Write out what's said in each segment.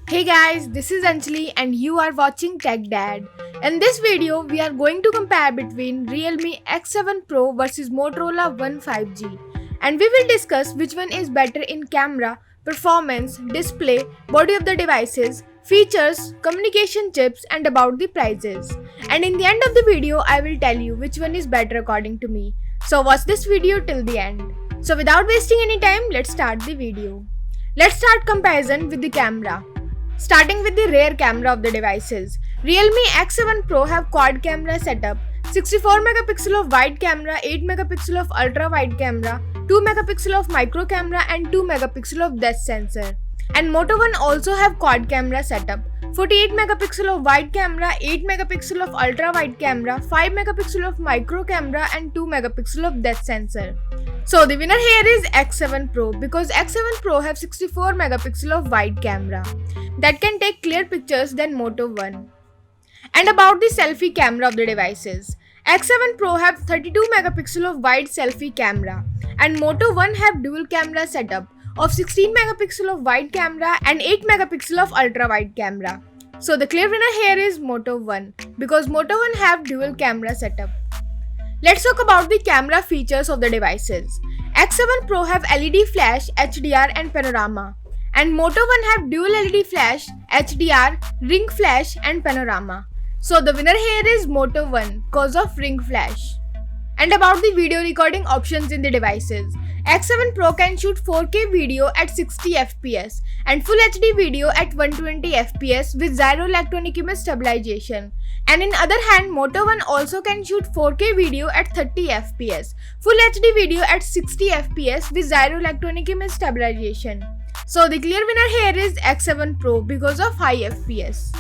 Hey guys, this is Anjali and you are watching Tech Dad. In this video, we are going to compare between Realme X7 Pro versus Motorola One 5G, and we will discuss which one is better in camera, performance, display, body of the devices, features, communication chips, and about the prices. And in the end of the video, I will tell you which one is better according to me. So watch this video till the end. So without wasting any time, let's start the video. Let's start comparison with the camera. Starting with the rear camera of the devices, Realme X7 Pro have quad camera setup, 64 megapixel of wide camera, 8 megapixel of ultra wide camera, 2 megapixel of micro camera and 2 megapixel of depth sensor. And Moto One also have quad camera setup, 48 megapixel of wide camera, 8 megapixel of ultra wide camera, 5 megapixel of micro camera and 2 megapixel of depth sensor. So the winner here is X7 Pro because X7 Pro have 64 megapixel of wide camera that can take clear pictures than Moto One. And about the selfie camera of the devices, X7 Pro have 32 megapixel of wide selfie camera and Moto One have dual camera setup of 16 megapixel of wide camera and 8 megapixel of ultra wide camera. So the clear winner here is Moto One because Moto One have dual camera setup. Let's talk about the camera features of the devices. X7 Pro have LED flash, HDR and panorama, and Moto One have dual LED flash, HDR, ring flash and panorama. So the winner here is Moto One cause of ring flash. And about the video recording options in the devices, X7 Pro can shoot 4K video at 60 fps and Full HD video at 120 fps with zero electronic image stabilization. And in other hand, Moto One also can shoot 4K video at 30 fps, Full HD video at 60 fps with zero electronic image stabilization. So the clear winner here is X7 Pro because of high fps.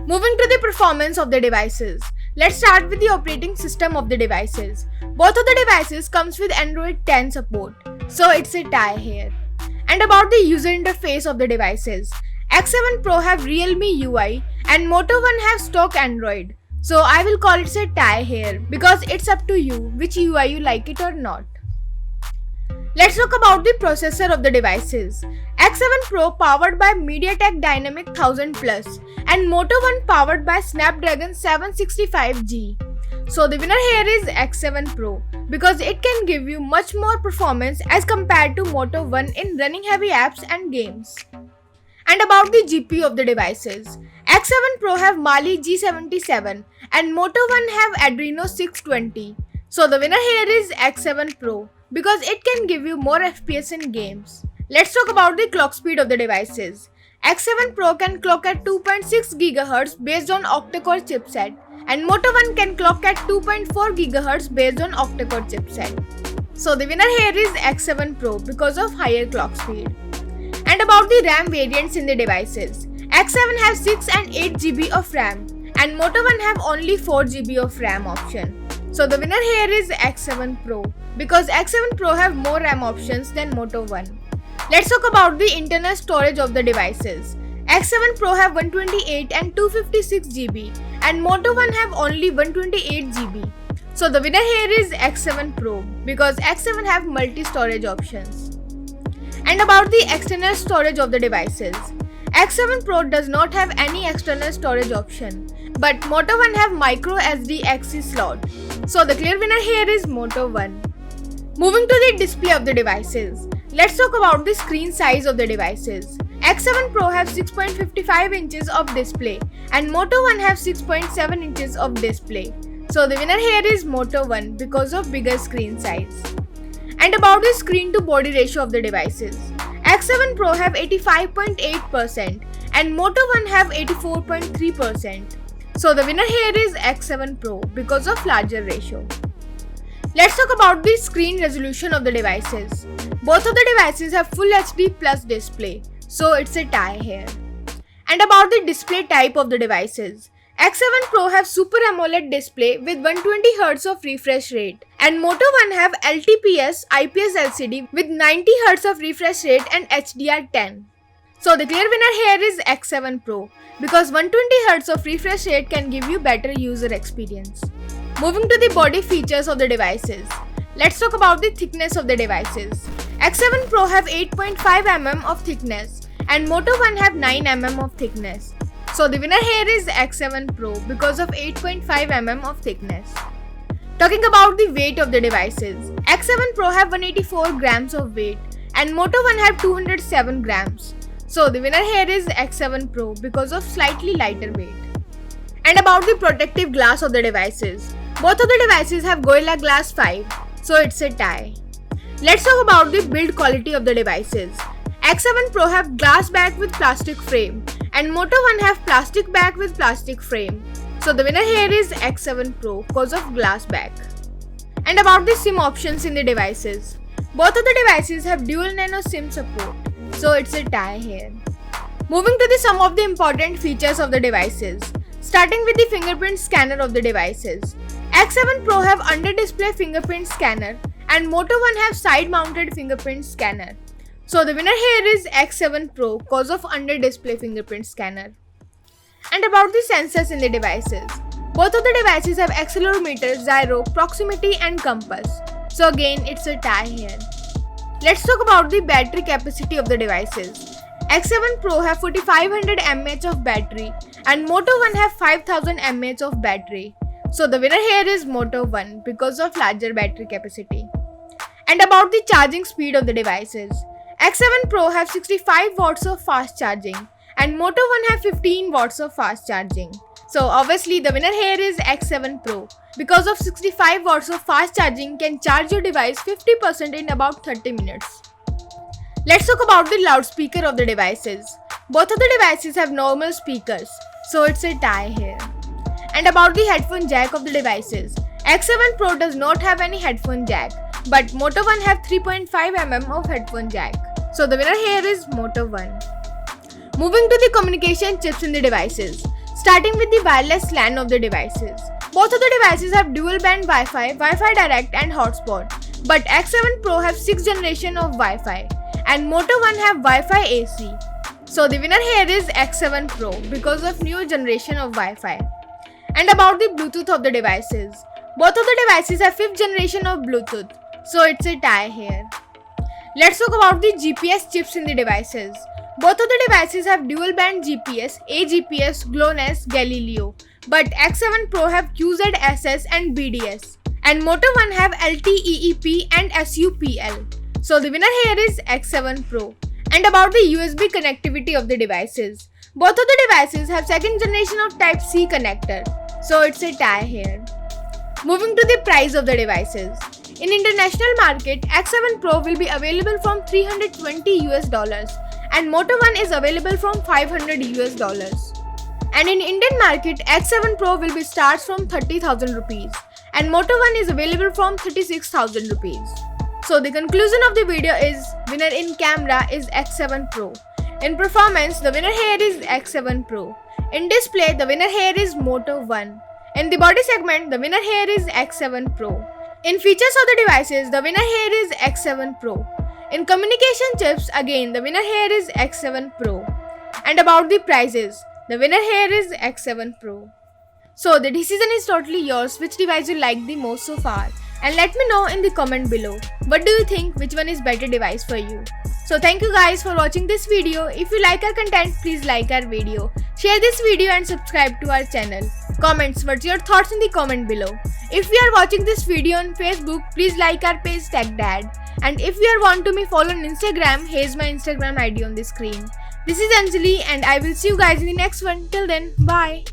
Moving to the performance of the devices. Let's start with the operating system of the devices. Both of the devices comes with Android 10 support, so it's a tie here. And about the user interface of the devices, X7 Pro have Realme UI and Moto One have stock Android. So I will call it a tie here because it's up to you which UI you like it or not. Let's talk about the processor of the devices. X7 Pro powered by MediaTek Dynamic 1000 Plus and Moto One powered by Snapdragon 765G. So the winner here is X7 Pro because it can give you much more performance as compared to Moto One in running heavy apps and games. And about the GPU of the devices, X7 Pro have Mali G77 and Moto One have Adreno 620. So the winner here is X7 Pro because it can give you more FPS in games. Let's talk about the clock speed of the devices. X7 Pro can clock at 2.6 GHz based on octa-core chipset and Moto One can clock at 2.4 GHz based on octa-core chipset. So the winner here is X7 Pro because of higher clock speed. And about the RAM variants in the devices, X7 have 6 and 8 GB of RAM and Moto One have only 4 GB of RAM option. So the winner here is X7 Pro because X7 Pro have more RAM options than Moto One. Let's talk about the internal storage of the devices. X7 Pro have 128 and 256 GB and Moto One have only 128 GB. So the winner here is X7 Pro because X7 have multi-storage options. And about the external storage of the devices, X7 Pro does not have any external storage option, but Moto One have micro SD XC slot. So the clear winner here is Moto One. Moving to the display of the devices, let's talk about the screen size of the devices. X7 Pro have 6.55 inches of display and Moto One have 6.7 inches of display. So the winner here is Moto One because of bigger screen size. And about the screen to body ratio of the devices, X7 Pro have 85.8% and Moto One have 84.3%. So the winner here is X7 Pro because of larger ratio. Let's talk about the screen resolution of the devices. Both of the devices have Full HD Plus display, so it's a tie here. And about the display type of the devices, X7 Pro have Super AMOLED display with 120Hz of refresh rate and Moto One have LTPS IPS LCD with 90Hz of refresh rate and HDR10. So the clear winner here is X7 Pro because 120Hz of refresh rate can give you better user experience. Moving to the body features of the devices, let's talk about the thickness of the devices. X7 Pro have 8.5 mm of thickness and Moto One have 9 mm of thickness. So the winner here is X7 Pro because of 8.5 mm of thickness. Talking about the weight of the devices, X7 Pro have 184 grams of weight and Moto One have 207 grams. So the winner here is X7 Pro because of slightly lighter weight. And about the protective glass of the devices, both of the devices have Gorilla Glass 5, so it's a tie. Let's talk about the build quality of the devices. X7 Pro have glass back with plastic frame and Moto One have plastic back with plastic frame. So the winner here is X7 Pro because of glass back. And about the SIM options in the devices, both of the devices have dual nano SIM support, so it's a tie here. Moving to the some of the important features of the devices. Starting with the fingerprint scanner of the devices. X7 Pro have under-display fingerprint scanner and Moto One have side-mounted fingerprint scanner. So the winner here is X7 Pro because of under-display fingerprint scanner. And about the sensors in the devices. Both of the devices have accelerometer, gyro, proximity and compass. So again, it's a tie here. Let's talk about the battery capacity of the devices. X7 Pro have 4500 mAh of battery and Moto One have 5000 mAh of battery. So the winner here is Moto One because of larger battery capacity. And about the charging speed of the devices. X7 Pro have 65 watts of fast charging and Moto One have 15 watts of fast charging. So obviously the winner here is X7 Pro because of 65 watts of fast charging can charge your device 50% in about 30 minutes. Let's talk about the loudspeaker of the devices. Both of the devices have normal speakers, so it's a tie here. And about the headphone jack of the devices. X7 Pro does not have any headphone jack, but Moto One have 3.5 mm of headphone jack. So the winner here is Moto One. Moving to the communication chips in the devices. Starting with the wireless LAN of the devices. Both of the devices have dual band Wi-Fi, Wi-Fi Direct and hotspot, but X7 Pro have 6th generation of Wi-Fi and Moto One have Wi-Fi AC. So the winner here is X7 Pro because of new generation of Wi-Fi. And about the Bluetooth of the devices. Both of the devices have 5th generation of Bluetooth, so it's a tie here. Let's talk about the GPS chips in the devices. Both of the devices have dual band GPS, AGPS, GLONASS, Galileo, but X7 Pro have QZSS and BDS, and Moto One have LTEEP and SUPL. So the winner here is X7 Pro. And about the USB connectivity of the devices. Both of the devices have 2nd generation of Type-C connector, so it's a tie here. Moving to the price of the devices. In international market, X7 Pro will be available from $320 and Moto One is available from $500. And in Indian market, X7 Pro will be starts from 30,000 rupees and Moto One is available from 36,000 rupees. So the conclusion of the video is winner in camera is X7 Pro. In performance, the winner here is X7 Pro. In display, the winner here is Moto One. In the body segment, the winner here is X7 Pro. In features of the devices, the winner here is X7 Pro. In communication chips, again the winner here is X7 Pro. And about the prices, the winner here is X7 Pro. So the decision is totally yours which device you like the most so far. And let me know in the comment below. What do you think, which one is better device for you? So thank you guys for watching this video. If you like our content, please like our video. Share this video and subscribe to our channel. Comments what's your thoughts in the comment below. If you are watching this video on Facebook, please like our page TechDad. And if you are want to me follow on Instagram, here's my Instagram ID on the screen. This is Anjali and I will see you guys in the next one. Till then, bye.